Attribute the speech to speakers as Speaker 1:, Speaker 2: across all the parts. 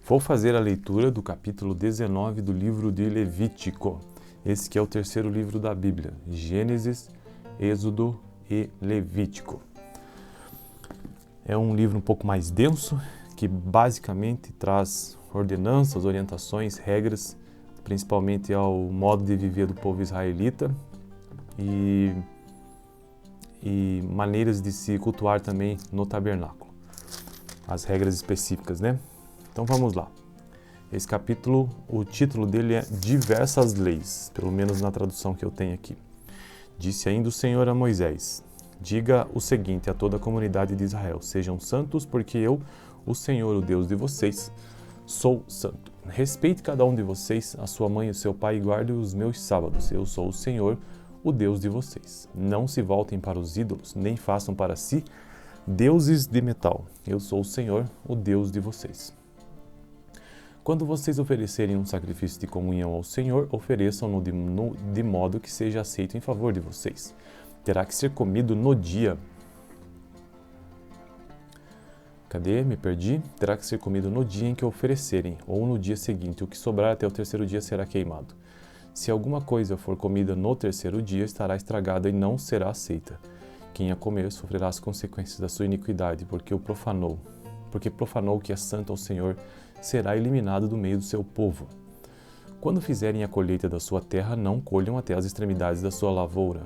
Speaker 1: Vou fazer a leitura do capítulo 19 do livro de Levítico. Esse que é o terceiro livro da Bíblia, Gênesis, Êxodo e Levítico. É um livro um pouco mais denso, que basicamente traz ordenanças, orientações, regras, principalmente ao modo de viver do povo israelita e maneiras de se cultuar também no tabernáculo. As regras específicas, né? Então vamos lá. Esse capítulo, o título dele é Diversas Leis, pelo menos na tradução que eu tenho aqui. Disse ainda o Senhor a Moisés: diga o seguinte a toda a comunidade de Israel: sejam santos, porque eu, o Senhor, o Deus de vocês, sou santo. Respeite cada um de vocês, a sua mãe e o seu pai, e guarde os meus sábados. Eu sou o Senhor, o Deus de vocês. Não se voltem para os ídolos, nem façam para si deuses de metal. Eu sou o Senhor, o Deus de vocês. Quando vocês oferecerem um sacrifício de comunhão ao Senhor, ofereçam-no de modo que seja aceito em favor de vocês. Terá que ser comido no dia. Cadê? Me perdi. Terá que ser comido no dia em que oferecerem, ou no dia seguinte. O que sobrar até o terceiro dia será queimado. Se alguma coisa for comida no terceiro dia, estará estragada e não será aceita. Quem a comer sofrerá as consequências da sua iniquidade, porque profanou o que é santo ao Senhor, será eliminado do meio do seu povo. Quando fizerem a colheita da sua terra, não colham até as extremidades da sua lavoura,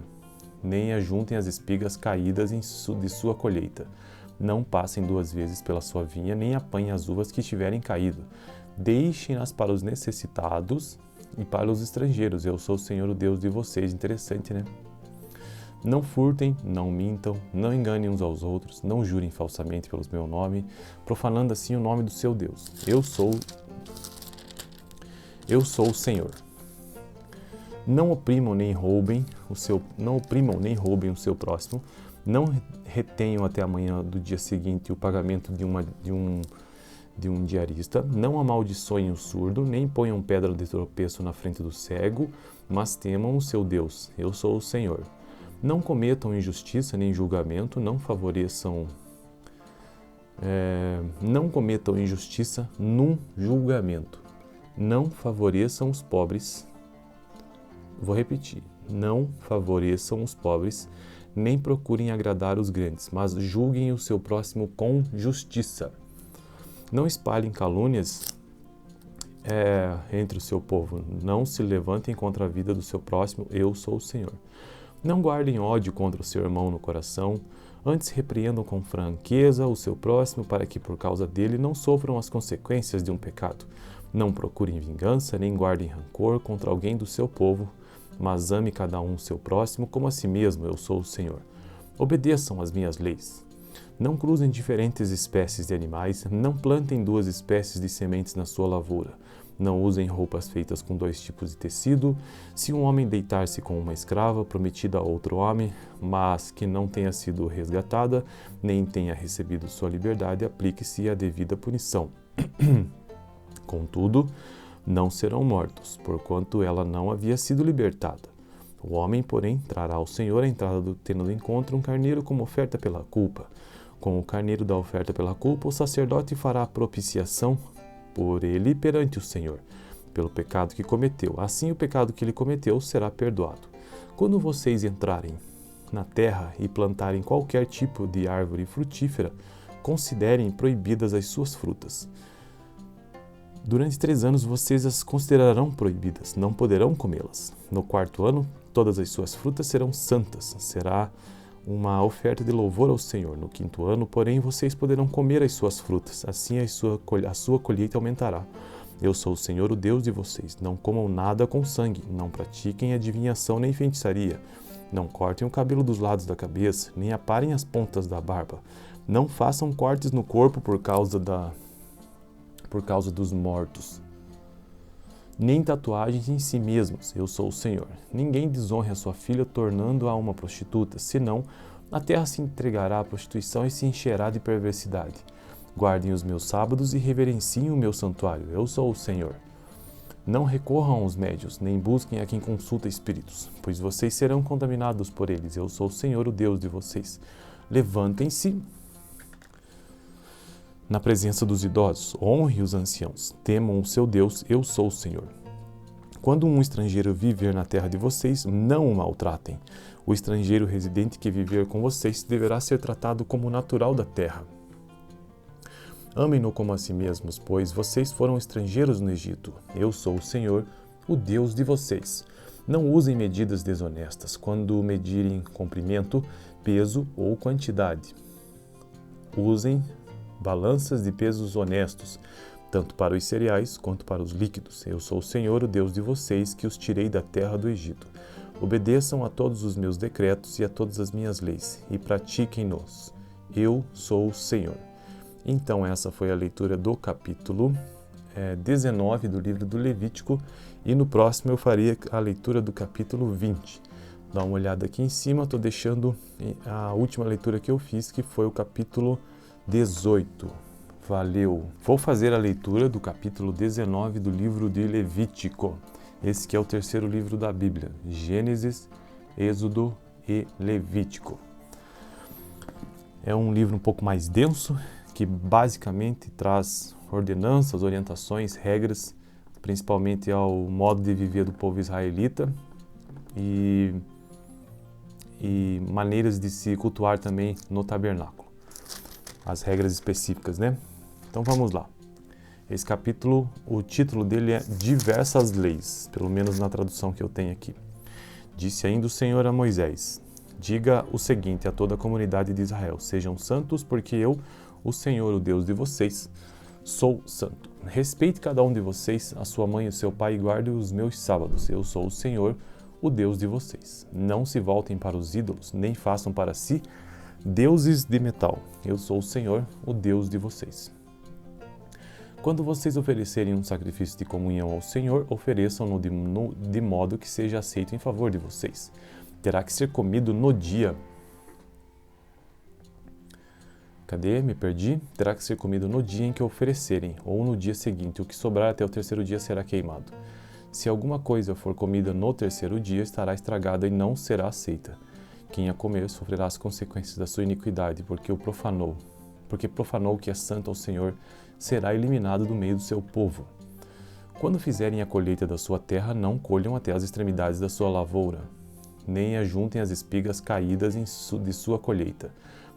Speaker 1: nem ajuntem as espigas caídas de sua colheita. Não passem 2 vezes pela sua vinha, nem apanhem as uvas que tiverem caído. Deixem-nas para os necessitados e para os estrangeiros. Eu sou o Senhor, o Deus de vocês. Interessante, né? Não furtem, não mintam, não enganem uns aos outros, não jurem falsamente pelo meu nome, profanando assim o nome do seu Deus. Eu sou o Senhor. Não oprimam nem roubem o seu próximo. Não retenham até amanhã do dia seguinte o pagamento de um diarista. Não amaldiçoem o surdo, nem ponham pedra de tropeço na frente do cego, mas temam o seu Deus. Eu sou o Senhor. Não cometam injustiça nem julgamento, não cometam injustiça num julgamento. Não favoreçam os pobres. Vou repetir. Não favoreçam os pobres, nem procurem agradar os grandes, mas julguem o seu próximo com justiça. Não espalhem calúnias entre o seu povo. Não se levantem contra a vida do seu próximo. Eu sou o Senhor. Não guardem ódio contra o seu irmão no coração, antes repreendam com franqueza o seu próximo para que por causa dele não sofram as consequências de um pecado. Não procurem vingança, nem guardem rancor contra alguém do seu povo, mas ame cada um o seu próximo como a si mesmo. Eu sou o Senhor. Obedeçam às minhas leis. Não cruzem diferentes espécies de animais, não plantem 2 espécies de sementes na sua lavoura. Não usem roupas feitas com 2 tipos de tecido. Se um homem deitar-se com uma escrava prometida a outro homem, mas que não tenha sido resgatada, nem tenha recebido sua liberdade, aplique-se a devida punição. Contudo, não serão mortos, porquanto ela não havia sido libertada. O homem, porém, trará ao Senhor a entrada do tendo do encontro um carneiro como oferta pela culpa. Com o carneiro da oferta pela culpa, o sacerdote fará propiciação por ele perante o Senhor, pelo pecado que cometeu. Assim o pecado que ele cometeu será perdoado. Quando vocês entrarem na terra e plantarem qualquer tipo de árvore frutífera, considerem proibidas as suas frutas. Durante 3 anos vocês as considerarão proibidas, não poderão comê-las. No 4º ano, todas as suas frutas serão santas, será uma oferta de louvor ao Senhor. No 5º ano, porém, vocês poderão comer as suas frutas, assim a sua colheita aumentará. Eu sou o Senhor, o Deus de vocês. Não comam nada com sangue, não pratiquem adivinhação nem feitiçaria. Não cortem o cabelo dos lados da cabeça, nem aparem as pontas da barba. Não façam cortes no corpo por causa dos mortos, nem tatuagens em si mesmos. Eu sou o Senhor. Ninguém desonre a sua filha tornando-a uma prostituta, senão a terra se entregará à prostituição e se encherá de perversidade. Guardem os meus sábados e reverenciem o meu santuário. Eu sou o Senhor. Não recorram aos médiuns, nem busquem a quem consulta espíritos, pois vocês serão contaminados por eles. Eu sou o Senhor, o Deus de vocês. Levantem-se na presença dos idosos. Honre os anciãos. Temam o seu Deus, eu sou o Senhor. Quando um estrangeiro viver na terra de vocês, não o maltratem. O estrangeiro residente que viver com vocês deverá ser tratado como natural da terra. Amem-no como a si mesmos, pois vocês foram estrangeiros no Egito. Eu sou o Senhor, o Deus de vocês. Não usem medidas desonestas quando medirem comprimento, peso ou quantidade. Usem balanças de pesos honestos, tanto para os cereais quanto para os líquidos. Eu sou o Senhor, o Deus de vocês, que os tirei da terra do Egito. Obedeçam a todos os meus decretos e a todas as minhas leis, e pratiquem-nos. Eu sou o Senhor. Então, essa foi a leitura do capítulo 19 do livro do Levítico, e no próximo eu faria a leitura do capítulo 20. Dá uma olhada aqui em cima, estou deixando a última leitura que eu fiz, que foi o capítulo 18. Valeu! Vou fazer a leitura do capítulo 19 do livro de Levítico. Esse que é o terceiro livro da Bíblia, Gênesis, Êxodo e Levítico. É um livro um pouco mais denso, que basicamente traz ordenanças, orientações, regras, principalmente ao modo de viver do povo israelita e maneiras de se cultuar também no tabernáculo. As regras específicas, né? Então vamos lá. Esse capítulo, o título dele é Diversas Leis, pelo menos na tradução que eu tenho aqui. Disse ainda o Senhor a Moisés: diga o seguinte a toda a comunidade de Israel: sejam santos, porque eu, o Senhor, o Deus de vocês, sou santo. Respeite cada um de vocês, a sua mãe e o seu pai, e guarde os meus sábados. Eu sou o Senhor, o Deus de vocês. Não se voltem para os ídolos, nem façam para si deuses de metal. Eu sou o Senhor, o Deus de vocês. Quando vocês oferecerem um sacrifício de comunhão ao Senhor, ofereçam-no de modo que seja aceito em favor de vocês. Terá que ser comido no dia. Cadê? Me perdi. Terá que ser comido no dia em que oferecerem, ou no dia seguinte. O que sobrar até o terceiro dia será queimado. Se alguma coisa for comida no terceiro dia, estará estragada e não será aceita. Quem a comer sofrerá as consequências da sua iniquidade, porque profanou o que é santo ao Senhor, será eliminado do meio do seu povo. Quando fizerem a colheita da sua terra, não colham até as extremidades da sua lavoura, nem ajuntem as espigas caídas de sua colheita.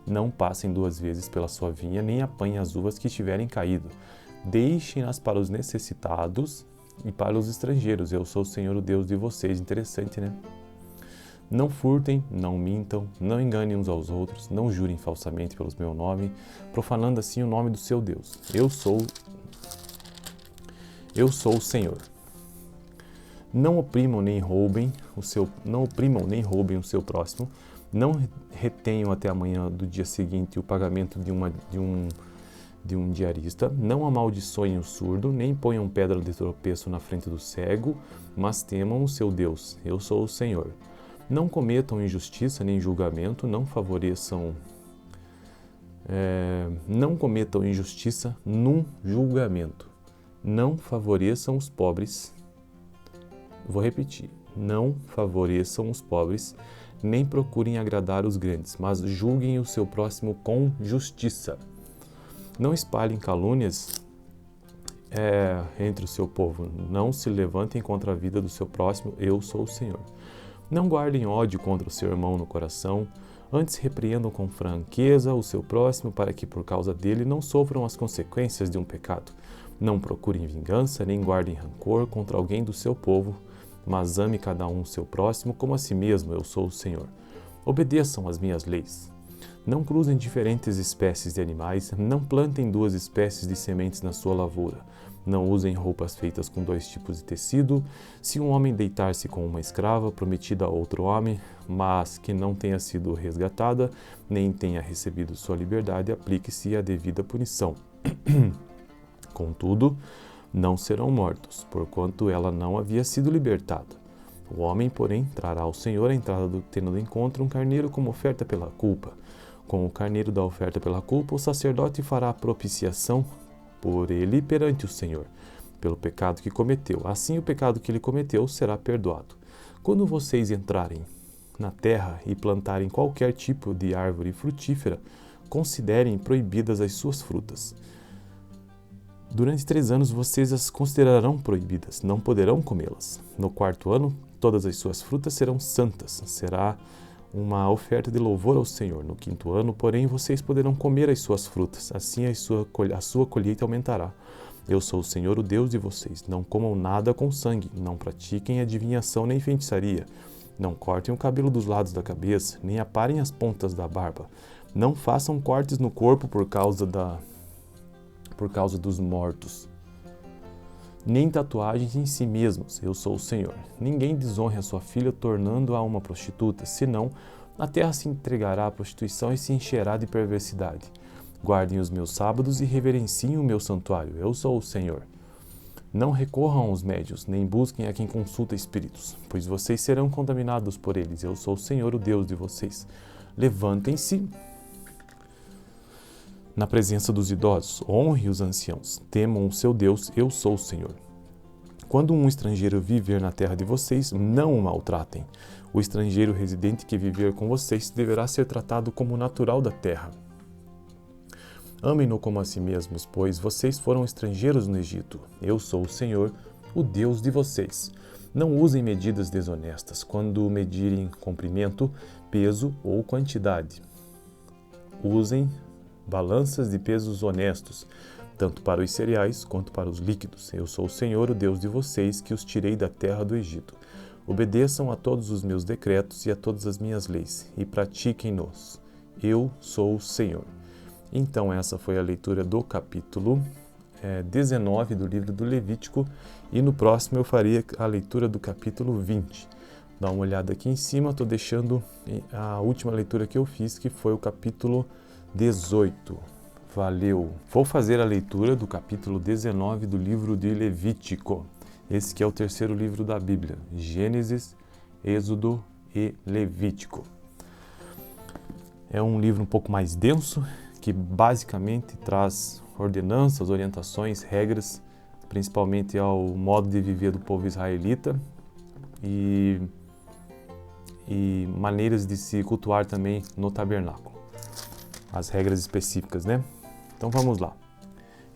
Speaker 1: Não passem 2 vezes pela sua vinha, nem apanhem as uvas que tiverem caído. Deixem-nas para os necessitados e para os estrangeiros. Eu sou o Senhor, o Deus de vocês. Interessante, né? Não furtem, não mintam, não enganem uns aos outros, não jurem falsamente pelo meu nome, profanando assim o nome do seu Deus. Eu sou o Senhor. Não oprimam nem roubem o seu próximo. Não retenham até amanhã do dia seguinte o pagamento de um diarista. Não amaldiçoem o surdo, nem ponham pedra de tropeço na frente do cego, mas temam o seu Deus. Eu sou o Senhor. Não cometam injustiça nem julgamento, não cometam injustiça num julgamento. Não favoreçam os pobres. Vou repetir. Não favoreçam os pobres, nem procurem agradar os grandes, mas julguem o seu próximo com justiça. Não espalhem calúnias entre o seu povo. Não se levantem contra a vida do seu próximo. Eu sou o Senhor. Não guardem ódio contra o seu irmão no coração, antes repreendam com franqueza o seu próximo, para que por causa dele não sofram as consequências de um pecado. Não procurem vingança, nem guardem rancor contra alguém do seu povo, mas ame cada um o seu próximo como a si mesmo. Eu sou o Senhor. Obedeçam às minhas leis. Não cruzem diferentes espécies de animais, não plantem 2 espécies de sementes na sua lavoura. Não usem roupas feitas com 2 tipos de tecido. Se um homem deitar-se com uma escrava prometida a outro homem, mas que não tenha sido resgatada, nem tenha recebido sua liberdade, aplique-se a devida punição. Contudo, não serão mortos, porquanto ela não havia sido libertada. O homem, porém, trará ao Senhor a entrada do tenda do encontro um carneiro como oferta pela culpa. Com o carneiro da oferta pela culpa, o sacerdote fará propiciação por ele perante o Senhor, pelo pecado que cometeu. Assim o pecado que ele cometeu será perdoado. Quando vocês entrarem na terra e plantarem qualquer tipo de árvore frutífera, considerem proibidas as suas frutas. Durante 3 anos vocês as considerarão proibidas, não poderão comê-las. No 4º ano, todas as suas frutas serão santas, será uma oferta de louvor ao Senhor. No 5º ano, porém, vocês poderão comer as suas frutas, assim a sua colheita aumentará. Eu sou o Senhor, o Deus de vocês. Não comam nada com sangue, não pratiquem adivinhação nem feitiçaria. Não cortem o cabelo dos lados da cabeça, nem aparem as pontas da barba. Não façam cortes no corpo por causa dos mortos, nem tatuagens em si mesmos. Eu sou o Senhor. Ninguém desonre a sua filha tornando-a uma prostituta, senão a terra se entregará à prostituição e se encherá de perversidade. Guardem os meus sábados e reverenciem o meu santuário. Eu sou o Senhor. Não recorram aos médios, nem busquem a quem consulta espíritos, pois vocês serão contaminados por eles. Eu sou o Senhor, o Deus de vocês. Levantem-se na presença dos idosos, honre os anciãos, temam o seu Deus, eu sou o Senhor. Quando um estrangeiro viver na terra de vocês, não o maltratem. O estrangeiro residente que viver com vocês deverá ser tratado como natural da terra. Amem-no como a si mesmos, pois vocês foram estrangeiros no Egito. Eu sou o Senhor, o Deus de vocês. Não usem medidas desonestas quando medirem comprimento, peso ou quantidade. Usem balanças de pesos honestos, tanto para os cereais quanto para os líquidos. Eu sou o Senhor, o Deus de vocês, que os tirei da terra do Egito. Obedeçam a todos os meus decretos e a todas as minhas leis, e pratiquem-nos. Eu sou o Senhor. Então, essa foi a leitura do capítulo 19 do livro do Levítico, e no próximo eu faria a leitura do capítulo 20. Dá uma olhada aqui em cima, estou deixando a última leitura que eu fiz, que foi o capítulo 18. Valeu! Vou fazer a leitura do capítulo 19 do livro de Levítico. Esse que é o 3º livro da Bíblia, Gênesis, Êxodo e Levítico. É um livro um pouco mais denso, que basicamente traz ordenanças, orientações, regras, principalmente ao modo de viver do povo israelita e maneiras de se cultuar também no tabernáculo. As regras específicas, né? Então vamos lá.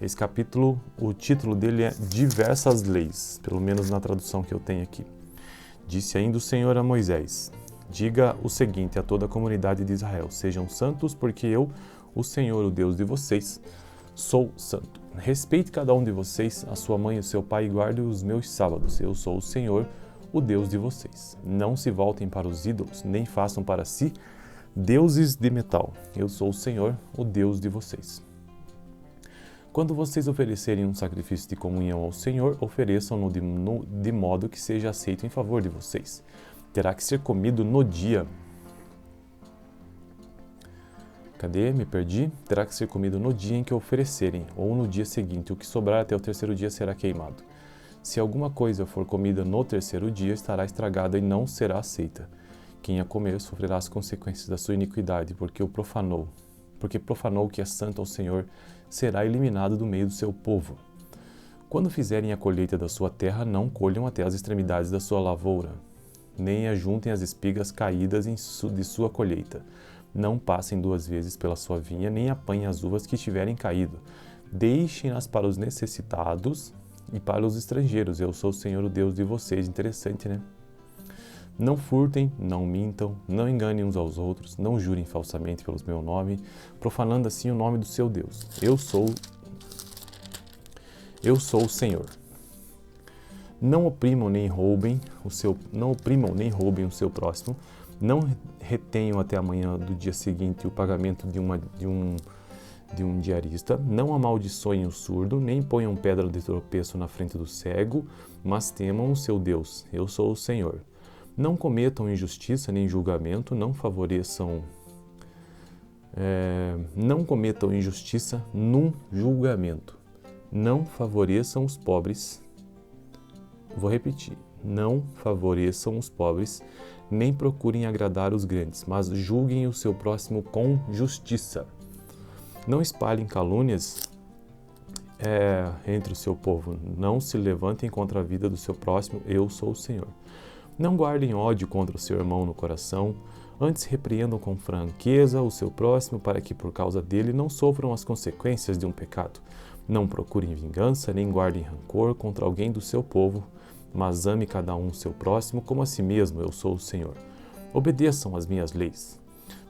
Speaker 1: Esse capítulo, o título dele é Diversas Leis, pelo menos na tradução que eu tenho aqui. Disse ainda o Senhor a Moisés: diga o seguinte a toda a comunidade de Israel: sejam santos, porque eu, o Senhor, o Deus de vocês, sou santo. Respeite cada um de vocês, a sua mãe e o seu pai, e guarde os meus sábados. Eu sou o Senhor, o Deus de vocês. Não se voltem para os ídolos, nem façam para si deuses de metal. Eu sou o Senhor, o Deus de vocês. Quando vocês oferecerem um sacrifício de comunhão ao Senhor, ofereçam-no de modo que seja aceito em favor de vocês. Terá que ser comido no dia. Cadê? Me perdi. Terá que ser comido no dia em que oferecerem, ou no dia seguinte. O que sobrar até o 3º dia será queimado. Se alguma coisa for comida no 3º dia, estará estragada e não será aceita. Quem a comer sofrerá as consequências da sua iniquidade, porque profanou o que é santo ao Senhor, será eliminado do meio do seu povo. Quando fizerem a colheita da sua terra, não colham até as extremidades da sua lavoura, nem ajuntem as espigas caídas de sua colheita. Não passem 2 vezes pela sua vinha, nem apanhem as uvas que tiverem caído. Deixem-nas para os necessitados e para os estrangeiros. Eu sou o Senhor, o Deus de vocês. Interessante, né? Não furtem, não mintam, não enganem uns aos outros, não jurem falsamente pelo meu nome, profanando assim o nome do seu Deus. Eu sou o Senhor. Não oprimam nem roubem o seu próximo. Não retenham até amanhã do dia seguinte o pagamento de um diarista. Não amaldiçoem o surdo, nem ponham pedra de tropeço na frente do cego, mas temam o seu Deus. Eu sou o Senhor. Não cometam injustiça nem julgamento, não cometam injustiça num julgamento. Não favoreçam os pobres. Vou repetir. Não favoreçam os pobres, nem procurem agradar os grandes, mas julguem o seu próximo com justiça. Não espalhem calúnias entre o seu povo. Não se levantem contra a vida do seu próximo. Eu sou o Senhor. Não guardem ódio contra o seu irmão no coração, antes repreendam com franqueza o seu próximo para que por causa dele não sofram as consequências de um pecado. Não procurem vingança, nem guardem rancor contra alguém do seu povo, mas ame cada um seu próximo como a si mesmo, eu sou o Senhor. Obedeçam às minhas leis.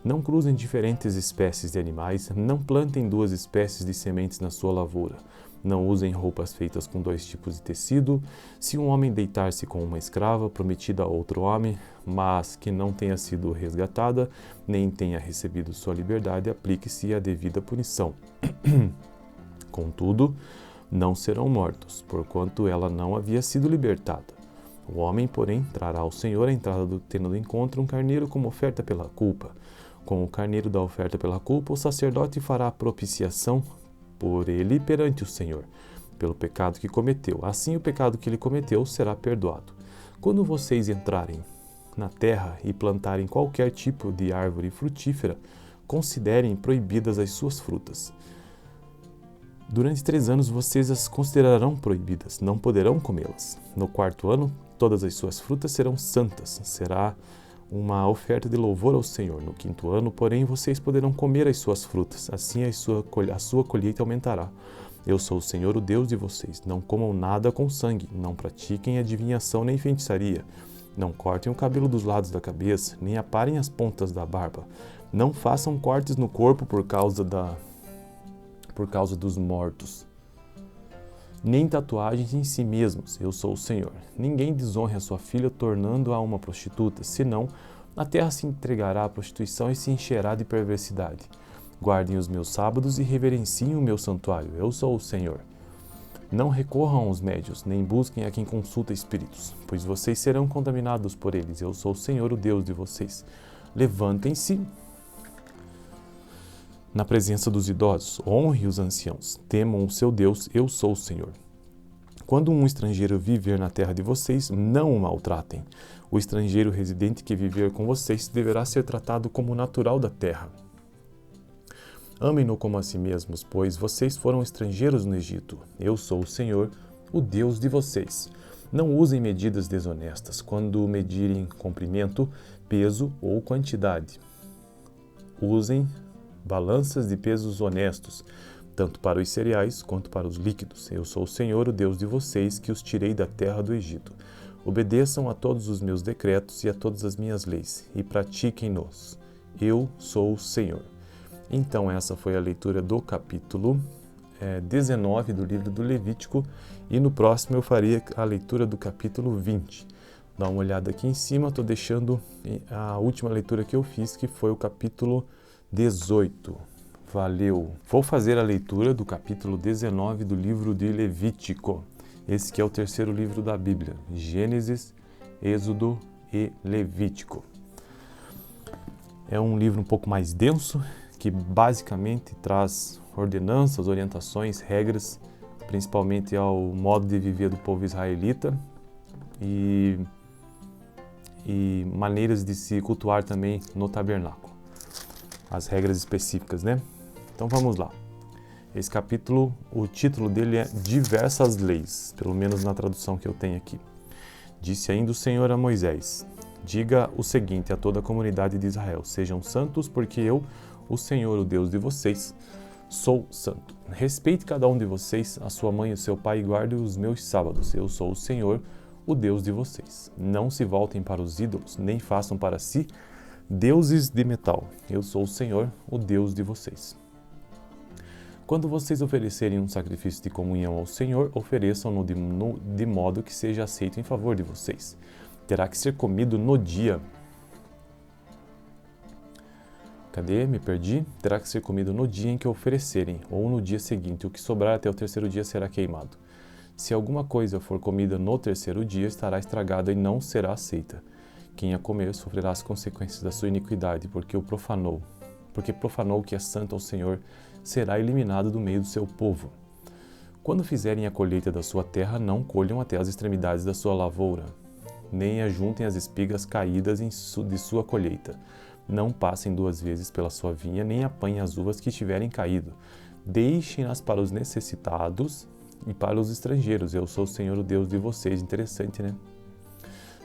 Speaker 1: Não cruzem diferentes espécies de animais, não plantem 2 espécies de sementes na sua lavoura. Não usem roupas feitas com 2 tipos de tecido. Se um homem deitar-se com uma escrava prometida a outro homem, mas que não tenha sido resgatada, nem tenha recebido sua liberdade, aplique-se a devida punição. Contudo, não serão mortos, porquanto ela não havia sido libertada. O homem, porém, trará ao Senhor a entrada do tenda do encontro um carneiro como oferta pela culpa. Com o carneiro da oferta pela culpa, o sacerdote fará propiciação por ele perante o Senhor, pelo pecado que cometeu. Assim o pecado que ele cometeu será perdoado. Quando vocês entrarem na terra e plantarem qualquer tipo de árvore frutífera, considerem proibidas as suas frutas. Durante 3 anos vocês as considerarão proibidas, não poderão comê-las. No 4º ano, todas as suas frutas serão santas, será uma oferta de louvor ao Senhor. No 5º ano, porém, vocês poderão comer as suas frutas, assim a sua colheita aumentará. Eu sou o Senhor, o Deus de vocês. Não comam nada com sangue, não pratiquem adivinhação nem feitiçaria, não cortem o cabelo dos lados da cabeça, nem aparem as pontas da barba. Não façam cortes no corpo por causa dos mortos, nem tatuagens em si mesmos, eu sou o Senhor. Ninguém desonre a sua filha tornando-a uma prostituta, senão a terra se entregará à prostituição e se encherá de perversidade. Guardem os meus sábados e reverenciem o meu santuário, eu sou o Senhor. Não recorram aos médios, nem busquem a quem consulta espíritos, pois vocês serão contaminados por eles, eu sou o Senhor, o Deus de vocês. Levantem-se na presença dos idosos, honre os anciãos, temam o seu Deus, eu sou o Senhor. Quando um estrangeiro viver na terra de vocês, não o maltratem. O estrangeiro residente que viver com vocês deverá ser tratado como natural da terra. Amem-no como a si mesmos, pois vocês foram estrangeiros no Egito. Eu sou o Senhor, o Deus de vocês. Não usem medidas desonestas quando medirem comprimento, peso ou quantidade. Usem balanças de pesos honestos, tanto para os cereais quanto para os líquidos. Eu sou o Senhor, o Deus de vocês, que os tirei da terra do Egito. Obedeçam a todos os meus decretos e a todas as minhas leis, e pratiquem-nos. Eu sou o Senhor. Então, essa foi a leitura do capítulo 19 do livro do Levítico, e no próximo eu faria a leitura do capítulo 20. Dá uma olhada aqui em cima, estou deixando a última leitura que eu fiz, que foi o capítulo 18. Valeu! Vou fazer a leitura do capítulo 19 do livro de Levítico. Esse que é o 3º livro da Bíblia. Gênesis, Êxodo e Levítico. É um livro um pouco mais denso, que basicamente traz ordenanças, orientações, regras, principalmente ao modo de viver do povo israelita e maneiras de se cultuar também no tabernáculo. As regras específicas, né? Então vamos lá. Esse capítulo, o título dele é Diversas Leis, pelo menos na tradução que eu tenho aqui. Disse ainda o Senhor a Moisés: diga o seguinte a toda a comunidade de Israel: sejam santos, porque eu, o Senhor, o Deus de vocês, sou santo. Respeite cada um de vocês, a sua mãe e o seu pai, e guarde os meus sábados. Eu sou o Senhor, o Deus de vocês. Não se voltem para os ídolos, nem façam para si deuses de metal. Eu sou o Senhor, o Deus de vocês. Quando vocês oferecerem um sacrifício de comunhão ao Senhor, ofereçam-no de modo que seja aceito em favor de vocês. Terá que ser comido no dia. Cadê? Me perdi. Terá que ser comido no dia em que oferecerem, ou no dia seguinte. O que sobrar até o 3º dia será queimado. Se alguma coisa for comida no 3º dia, estará estragada e não será aceita. Quem a comer sofrerá as consequências da sua iniquidade, porque profanou o que é santo ao Senhor, será eliminado do meio do seu povo. Quando fizerem a colheita da sua terra, não colham até as extremidades da sua lavoura, nem ajuntem as espigas caídas de sua colheita. Não passem 2 vezes pela sua vinha, nem apanhem as uvas que tiverem caído. Deixem-nas para os necessitados e para os estrangeiros. Eu sou o Senhor, o Deus de vocês. Interessante, né?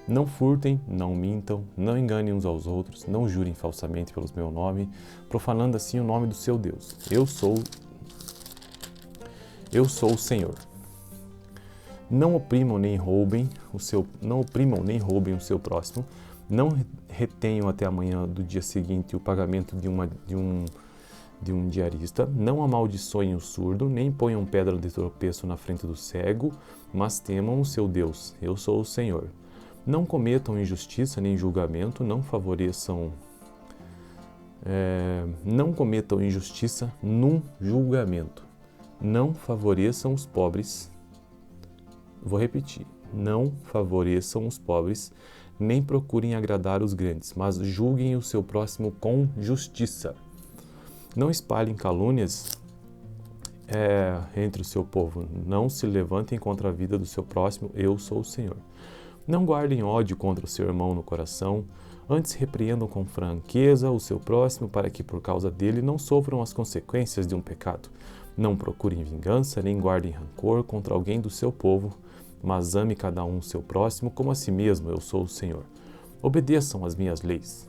Speaker 1: Não furtem, não mintam, não enganem uns aos outros, não jurem falsamente pelo meu nome, profanando assim o nome do seu Deus. Eu sou o Senhor. Não oprimam nem roubem o seu próximo. Não retenham até amanhã do dia seguinte o pagamento de um diarista. Não amaldiçoem o surdo, nem ponham pedra de tropeço na frente do cego, mas temam o seu Deus. Eu sou o Senhor. Não cometam injustiça nem julgamento, não cometam injustiça num julgamento. Não favoreçam os pobres. Vou repetir. Não favoreçam os pobres, nem procurem agradar os grandes, mas julguem o seu próximo com justiça. Não espalhem calúnias entre o seu povo. Não se levantem contra a vida do seu próximo. Eu sou o Senhor. Não guardem ódio contra o seu irmão no coração. Antes repreendam com franqueza o seu próximo, para que por causa dele não sofram as consequências de um pecado. Não procurem vingança, nem guardem rancor contra alguém do seu povo, mas ame cada um o seu próximo como a si mesmo. Eu sou o Senhor. Obedeçam às minhas leis.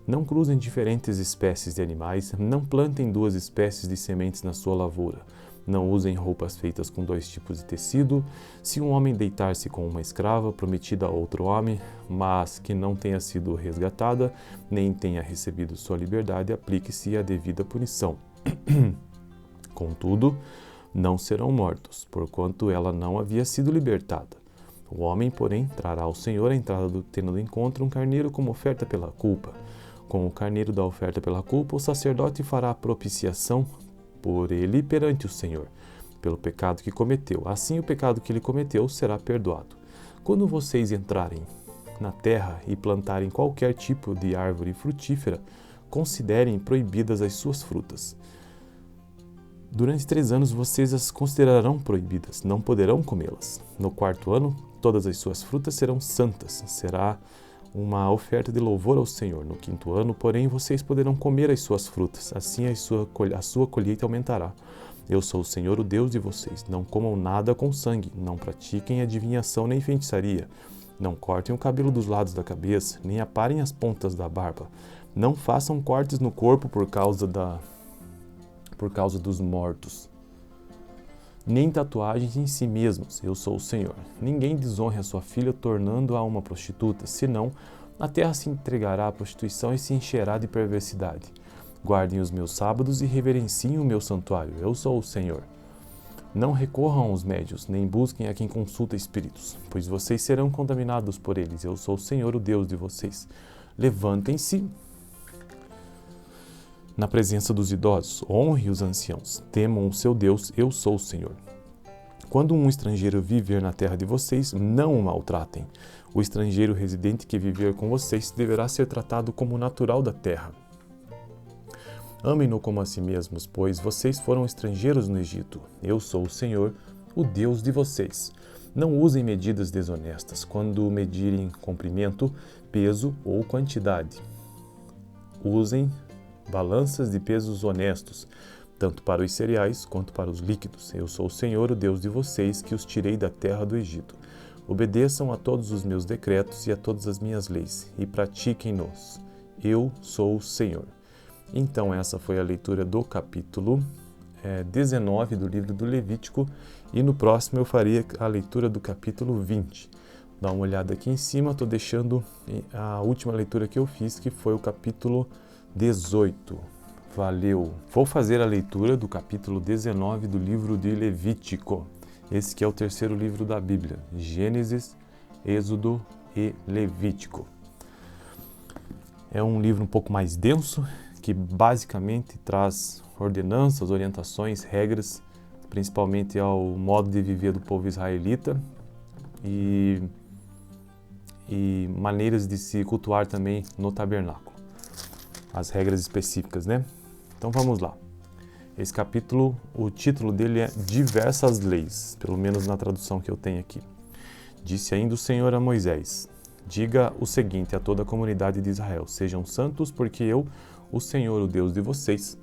Speaker 1: Não cruzem diferentes espécies de animais, não plantem duas espécies de sementes na sua lavoura. Não usem roupas feitas com 2 tipos de tecido. Se um homem deitar-se com uma escrava prometida a outro homem, mas que não tenha sido resgatada, nem tenha recebido sua liberdade, aplique-se a devida punição. Contudo, não serão mortos, porquanto ela não havia sido libertada. O homem, porém, trará ao Senhor a entrada do tenda do encontro um carneiro como oferta pela culpa. Com o carneiro da oferta pela culpa, o sacerdote fará propiciação por ele perante o Senhor, pelo pecado que cometeu. Assim o pecado que ele cometeu será perdoado. Quando vocês entrarem na terra e plantarem qualquer tipo de árvore frutífera, considerem proibidas as suas frutas. Durante 3 anos vocês as considerarão proibidas, não poderão comê-las. No 4º ano, todas as suas frutas serão santas, será uma oferta de louvor ao Senhor. No 5º ano, porém, vocês poderão comer as suas frutas, assim a sua colheita aumentará. Eu sou o Senhor, o Deus de vocês. Não comam nada com sangue, não pratiquem adivinhação nem feitiçaria, não cortem o cabelo dos lados da cabeça, nem aparem as pontas da barba. Não façam cortes no corpo por causa dos mortos, nem tatuagens em si mesmos. Eu sou o Senhor. Ninguém desonre a sua filha tornando-a uma prostituta, senão a terra se entregará à prostituição e se encherá de perversidade. Guardem os meus sábados e reverenciem o meu santuário. Eu sou o Senhor. Não recorram aos médios, nem busquem a quem consulta espíritos, pois vocês serão contaminados por eles. Eu sou o Senhor, o Deus de vocês. Levantem-se na presença dos idosos, honre os anciãos, temam o seu Deus, eu sou o Senhor. Quando um estrangeiro viver na terra de vocês, não o maltratem. O estrangeiro residente que viver com vocês deverá ser tratado como natural da terra. Amem-no como a si mesmos, pois vocês foram estrangeiros no Egito. Eu sou o Senhor, o Deus de vocês. Não usem medidas desonestas quando medirem comprimento, peso ou quantidade. Usem balanças de pesos honestos, tanto para os cereais quanto para os líquidos. Eu sou o Senhor, o Deus de vocês, que os tirei da terra do Egito. Obedeçam a todos os meus decretos e a todas as minhas leis, e pratiquem-nos. Eu sou o Senhor. Então, essa foi a leitura do capítulo 19 do livro do Levítico, e no próximo eu faria a leitura do capítulo 20. Dá uma olhada aqui em cima, estou deixando a última leitura que eu fiz, que foi o capítulo 18. Valeu! Vou fazer a leitura do capítulo 19 do livro de Levítico. Esse que é o 3º livro da Bíblia. Gênesis, Êxodo e Levítico. É um livro um pouco mais denso, que basicamente traz ordenanças, orientações, regras, principalmente ao modo de viver do povo israelita e maneiras de se cultuar também no tabernáculo. As regras específicas, né? Então vamos lá. Esse capítulo, o título dele é Diversas Leis, pelo menos na tradução que eu tenho aqui. Disse ainda o Senhor a Moisés: diga o seguinte a toda a comunidade de Israel: sejam santos, porque eu, o Senhor, o Deus de vocês,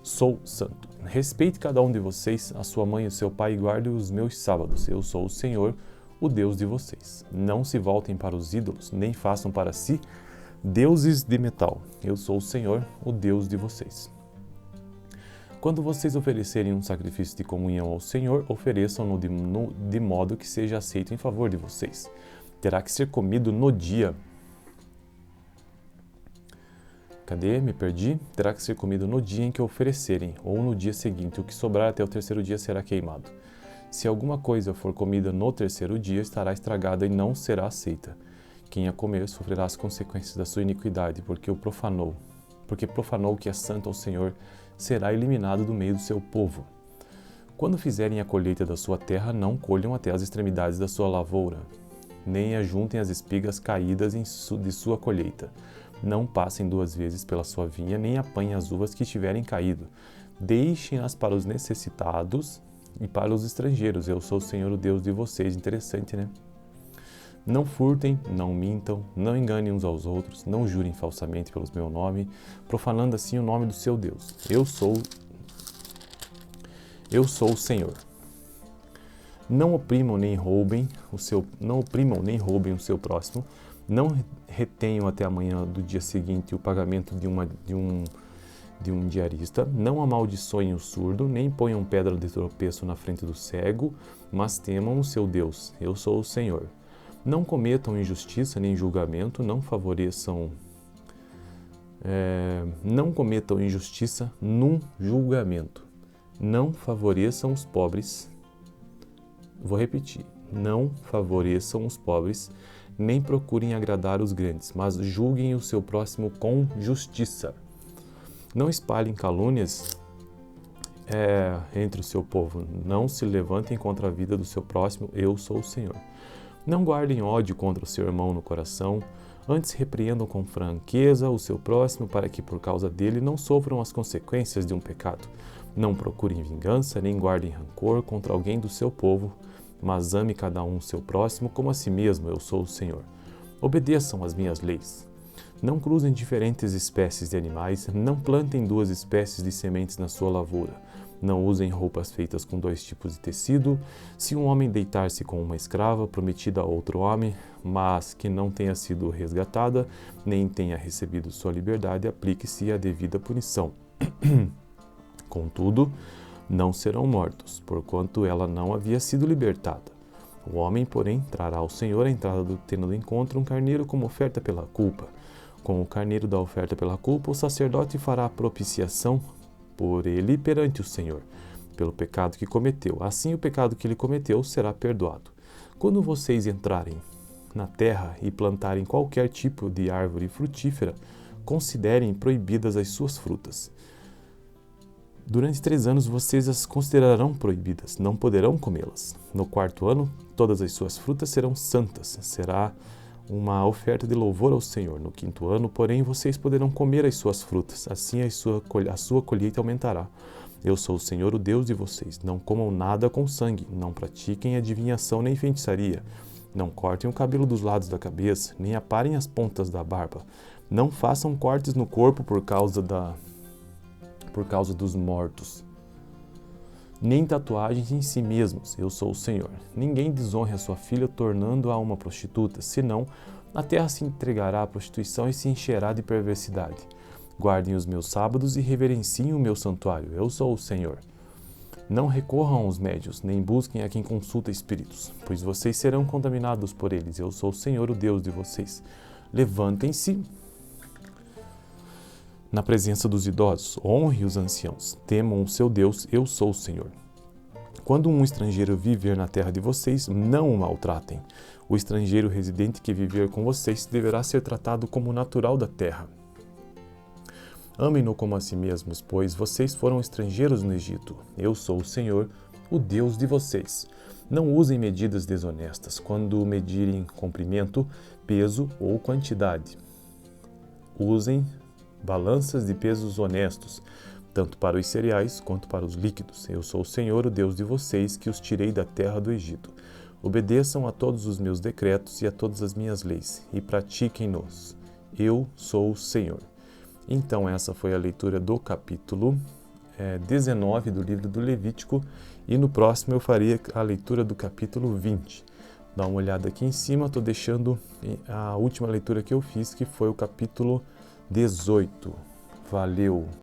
Speaker 1: sou santo. Respeite cada um de vocês, a sua mãe e o seu pai, e guarde os meus sábados. Eu sou o Senhor, o Deus de vocês. Não se voltem para os ídolos, nem façam para si deuses de metal. Eu sou o Senhor, o Deus de vocês. Quando vocês oferecerem um sacrifício de comunhão ao Senhor, ofereçam-no de modo que seja aceito em favor de vocês. Terá que ser comido no dia. Cadê? Me perdi. Terá que ser comido no dia em que oferecerem, ou no dia seguinte. O que sobrar até o terceiro dia será queimado. Se alguma coisa for comida no terceiro dia, estará estragada e não será aceita. Quem a comer sofrerá as consequências da sua iniquidade, porque profanou o que é santo ao Senhor, será eliminado do meio do seu povo. Quando fizerem a colheita da sua terra, não colham até as extremidades da sua lavoura, nem ajuntem as espigas caídas de sua colheita. Não passem 2 vezes pela sua vinha, nem apanhem as uvas que tiverem caído. Deixem-as para os necessitados e para os estrangeiros. Eu sou o Senhor, o Deus de vocês. Interessante, né? Não furtem, não mintam, não enganem uns aos outros, não jurem falsamente pelo meu nome, profanando assim o nome do seu Deus. Eu sou o Senhor. Não oprimam nem roubem o seu próximo. Não retenham até amanhã do dia seguinte o pagamento de um diarista. Não amaldiçoem o surdo, nem ponham pedra de tropeço na frente do cego, mas temam o seu Deus. Eu sou o Senhor. Não cometam injustiça nem julgamento, não cometam injustiça num julgamento. Não favoreçam os pobres. Vou repetir. Não favoreçam os pobres, nem procurem agradar os grandes, mas julguem o seu próximo com justiça. Não espalhem calúnias entre o seu povo. Não se levantem contra a vida do seu próximo. Eu sou o Senhor. Não guardem ódio contra o seu irmão no coração, antes repreendam com franqueza o seu próximo para que por causa dele não sofram as consequências de um pecado. Não procurem vingança, nem guardem rancor contra alguém do seu povo, mas ame cada um o seu próximo como a si mesmo. Eu sou o Senhor. Obedeçam às minhas leis. Não cruzem diferentes espécies de animais, não plantem 2 espécies de sementes na sua lavoura. Não usem roupas feitas com 2 tipos de tecido. Se um homem deitar-se com uma escrava prometida a outro homem, mas que não tenha sido resgatada, nem tenha recebido sua liberdade, aplique-se a devida punição. Contudo, não serão mortos, porquanto ela não havia sido libertada. O homem, porém, trará ao Senhor a entrada do tenda do encontro um carneiro como oferta pela culpa. Com o carneiro da oferta pela culpa, o sacerdote fará propiciação por ele perante o Senhor, pelo pecado que cometeu. Assim o pecado que ele cometeu será perdoado. Quando vocês entrarem na terra e plantarem qualquer tipo de árvore frutífera, considerem proibidas as suas frutas. Durante 3 anos vocês as considerarão proibidas, não poderão comê-las. No 4º ano, todas as suas frutas serão santas, será uma oferta de louvor ao Senhor. No 5º ano, porém, vocês poderão comer as suas frutas, assim a sua colheita aumentará. Eu sou o Senhor, o Deus de vocês. Não comam nada com sangue, não pratiquem adivinhação nem feitiçaria, não cortem o cabelo dos lados da cabeça, nem aparem as pontas da barba. Não façam cortes no corpo por causa dos mortos, nem tatuagens em si mesmos. Eu sou o Senhor. Ninguém desonre a sua filha tornando-a uma prostituta, senão a terra se entregará à prostituição e se encherá de perversidade. Guardem os meus sábados e reverenciem o meu santuário. Eu sou o Senhor. Não recorram aos médios, nem busquem a quem consulta espíritos, pois vocês serão contaminados por eles. Eu sou o Senhor, o Deus de vocês. Levantem-se na presença dos idosos, honre os anciãos, temam o seu Deus, eu sou o Senhor. Quando um estrangeiro viver na terra de vocês, não o maltratem. O estrangeiro residente que viver com vocês deverá ser tratado como natural da terra. Amem-no como a si mesmos, pois vocês foram estrangeiros no Egito. Eu sou o Senhor, o Deus de vocês. Não usem medidas desonestas quando medirem comprimento, peso ou quantidade. Usem balanças de pesos honestos, tanto para os cereais quanto para os líquidos. Eu sou o Senhor, o Deus de vocês, que os tirei da terra do Egito. Obedeçam a todos os meus decretos e a todas as minhas leis, e pratiquem-nos. Eu sou o Senhor. Então, essa foi a leitura do capítulo 19 do livro do Levítico, e no próximo eu faria a leitura do capítulo 20. Dá uma olhada aqui em cima, estou deixando a última leitura que eu fiz, que foi o capítulo 18. Valeu!